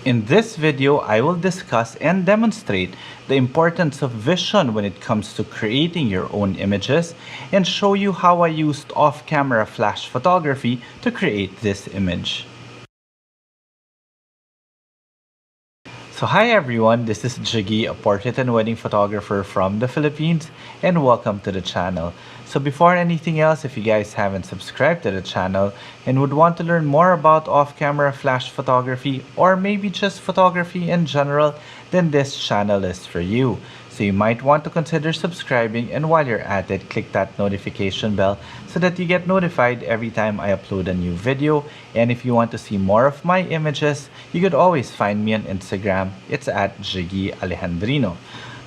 In this video, I will discuss and demonstrate the importance of vision when it comes to creating your own images and show you how I used off-camera flash photography to create this image. So hi everyone, this is Jiggy, a portrait and wedding photographer from the Philippines, and welcome to the channel. So before anything else, if you guys haven't subscribed to the channel and would want to learn more about off-camera flash photography or maybe just photography in general, then this channel is for you. So you might want to consider subscribing, and while you're at it, click that notification bell so that you get notified every time I upload a new video. And if you want to see more of my images, you could always find me on Instagram. It's at Jiggy Alejandrino.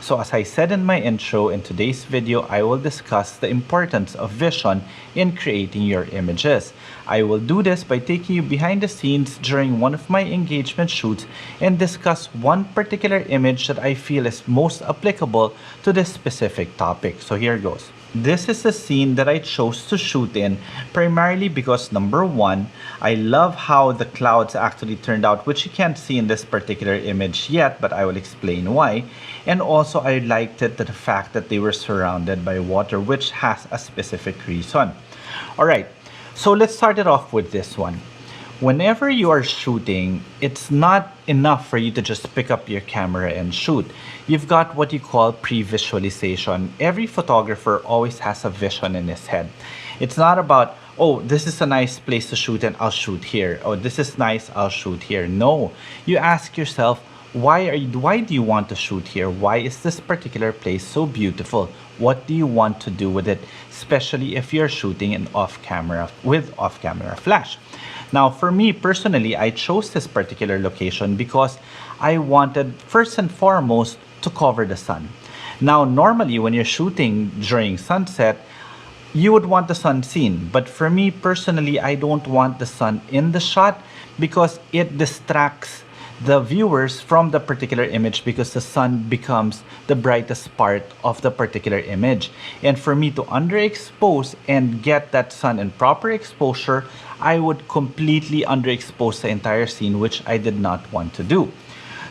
So as I said in my intro, in today's video, I will discuss the importance of vision in creating your images. I will do this by taking you behind the scenes during one of my engagement shoots and discuss one particular image that I feel is most applicable to this specific topic. So here goes. This is the scene that I chose to shoot in primarily because number one, I love how the clouds actually turned out, which you can't see in this particular image yet, but I will explain why. And also I liked it the fact that they were surrounded by water, which has a specific reason. Alright, so let's start it off with this one. Whenever you are shooting, it's not enough for you to just pick up your camera and shoot. You've got what you call pre-visualization. Every photographer always has a vision in his head. It's not about, oh, this is a nice place to shoot and I'll shoot here. Oh, this is nice, I'll shoot here. No, you ask yourself, why do you want to shoot here? Why is this particular place so beautiful? What do you want to do with it? Especially if you're shooting in with off-camera flash. Now, for me personally, I chose this particular location because I wanted, first and foremost, to cover the sun. Now, normally when you're shooting during sunset, you would want the sun seen. But for me personally, I don't want the sun in the shot because it distracts the viewers from the particular image because the sun becomes the brightest part of the particular image. And for me to underexpose and get that sun in proper exposure, I would completely underexpose the entire scene, which I did not want to do.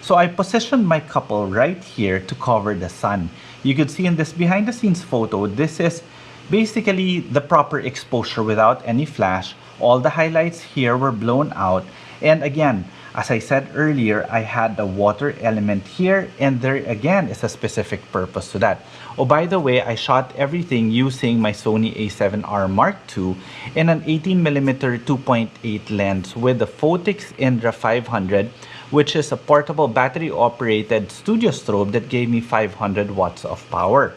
So I positioned my couple right here to cover the sun. You could see in this behind the scenes photo, this is basically the proper exposure without any flash. All the highlights here were blown out. And again, as I said earlier, I had the water element here, and there again is a specific purpose to that. Oh, by the way, I shot everything using my Sony a7R Mark II in an 18mm 2.8 lens with the Photix Indra 500, which is a portable battery-operated studio strobe that gave me 500 watts of power.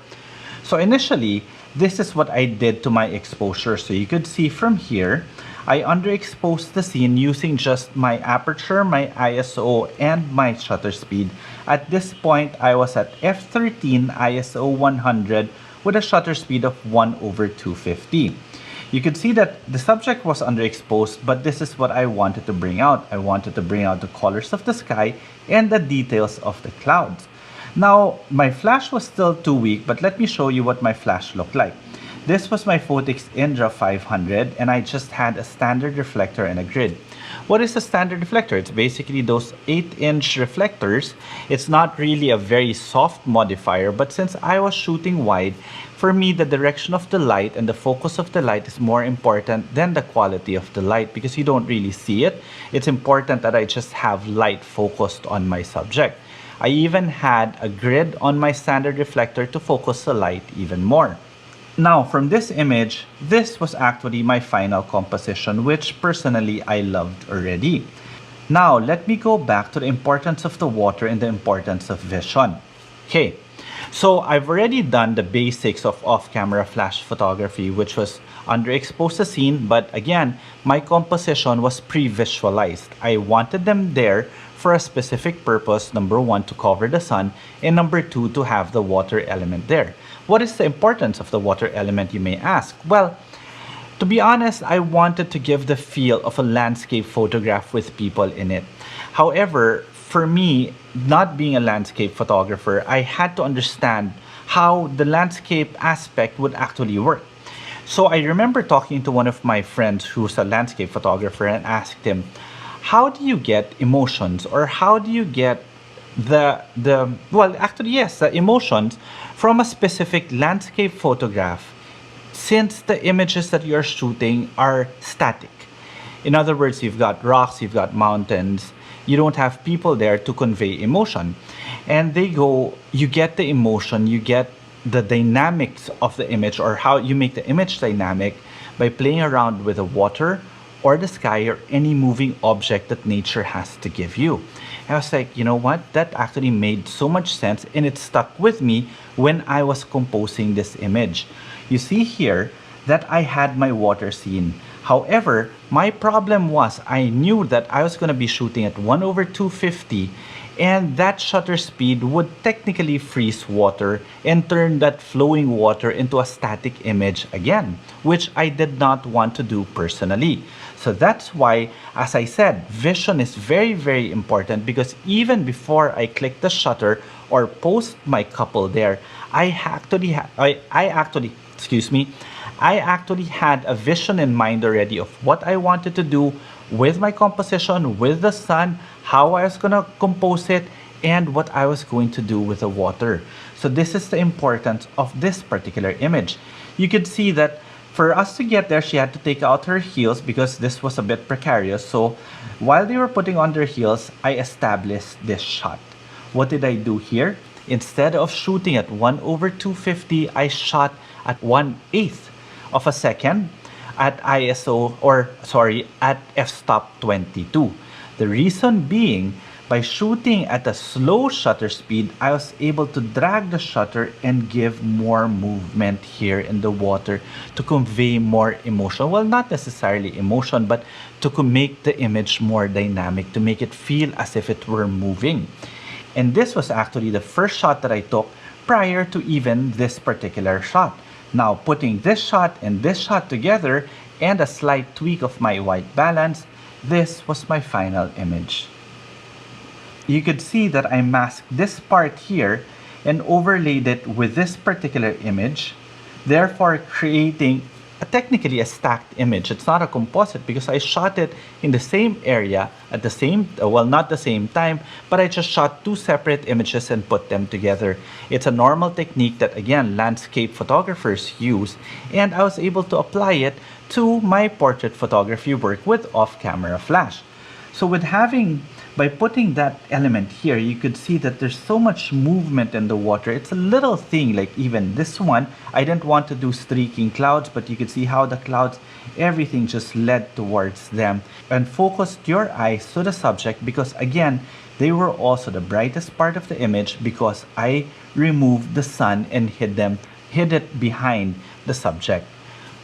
So initially, this is what I did to my exposure. So you could see from here, I underexposed the scene using just my aperture, my ISO, and my shutter speed. At this point, I was at f13 ISO 100 with a shutter speed of 1/250. You could see that the subject was underexposed, but this is what I wanted to bring out. I wanted to bring out the colors of the sky and the details of the clouds. Now, my flash was still too weak, but let me show you what my flash looked like. This was my Photix Indra 500, and I just had a standard reflector and a grid. What is a standard reflector? It's basically those 8-inch reflectors. It's not really a very soft modifier, but since I was shooting wide, for me the direction of the light and the focus of the light is more important than the quality of the light because you don't really see it. It's important that I just have light focused on my subject. I even had a grid on my standard reflector to focus the light even more. Now, from this image, this was actually my final composition, which personally I loved already. Now, let me go back to the importance of the water and the importance of vision. Okay, so I've already done the basics of off-camera flash photography, which was underexpose the scene, but again, my composition was pre-visualized. I wanted them there for a specific purpose. Number one, to cover the sun, and number two, to have the water element there. What is the importance of the water element, you may ask? Well, to be honest, I wanted to give the feel of a landscape photograph with people in it. However, for me, not being a landscape photographer, I had to understand how the landscape aspect would actually work. So I remember talking to one of my friends who's a landscape photographer and asked him, how do you get emotions, or how do you get the well, actually, yes, the emotions from a specific landscape photograph, since the images that you're shooting are static? In other words, you've got rocks, you've got mountains, you don't have people there to convey emotion. And you get the emotion, you get the dynamics of the image, or how you make the image dynamic by playing around with the water or the sky or any moving object that nature has to give you. And I was like, you know what? That actually made so much sense, and it stuck with me when I was composing this image. You see here that I had my water scene. However, my problem was I knew that I was going to be shooting at 1 over 250, and that shutter speed would technically freeze water and turn that flowing water into a static image again, which I did not want to do personally. So that's why, as I said, vision is very, very important, because even before I click the shutter or post my couple there, I actually, excuse me, I actually had a vision in mind already of what I wanted to do with my composition, with the sun, how I was going to compose it, and what I was going to do with the water. So this is the importance of this particular image. You could see that for us to get there, she had to take out her heels because this was a bit precarious. So while they were putting on their heels, I established this shot. What did I do here? Instead of shooting at 1 over 250, I shot at 1/8 of a second at ISO, or sorry, at f-stop 22. The reason being, by shooting at a slow shutter speed, I was able to drag the shutter and give more movement here in the water to convey more emotion. Well, not necessarily emotion, but to make the image more dynamic, to make it feel as if it were moving. And this was actually the first shot that I took prior to even this particular shot. Now, putting this shot and this shot together and a slight tweak of my white balance, this was my final image. You could see that I masked this part here and overlaid it with this particular image, therefore creating technically a stacked image. It's not a composite because I shot it in the same area at the same, well, not the same time, but I just shot two separate images and put them together. It's a normal technique that, again, landscape photographers use, and I was able to apply it to my portrait photography work with off-camera flash. So by putting that element here, you could see that there's so much movement in the water. It's a little thing, like even this one, I didn't want to do streaking clouds, but you could see how the clouds, everything just led towards them, and focused your eyes to the subject, because again, they were also the brightest part of the image because I removed the sun and hid it behind the subject.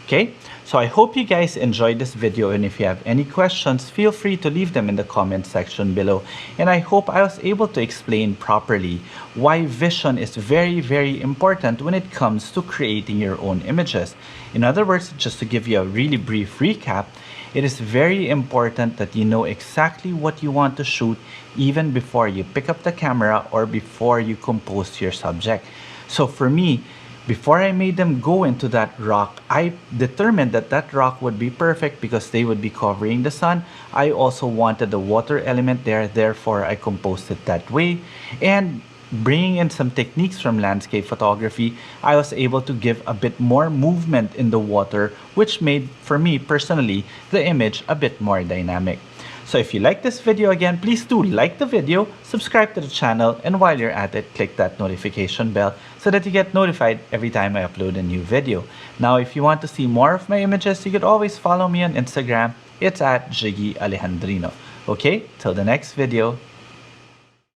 Okay, so I hope you guys enjoyed this video, and if you have any questions, feel free to leave them in the comment section below. And I hope I was able to explain properly why vision is very, very important when it comes to creating your own images. In other words, just to give you a really brief recap, it is very important that you know exactly what you want to shoot even before you pick up the camera or before you compose your subject. So for me, before I made them go into that rock, I determined that that rock would be perfect because they would be covering the sun. I also wanted the water element there, therefore I composed it that way. And bringing in some techniques from landscape photography, I was able to give a bit more movement in the water, which made, for me personally, the image a bit more dynamic. So if you like this video, again, please do like the video, subscribe to the channel, and while you're at it, click that notification bell so that you get notified every time I upload a new video. Now, if you want to see more of my images, you could always follow me on Instagram. It's at Jiggy Alejandrino. Okay, till the next video.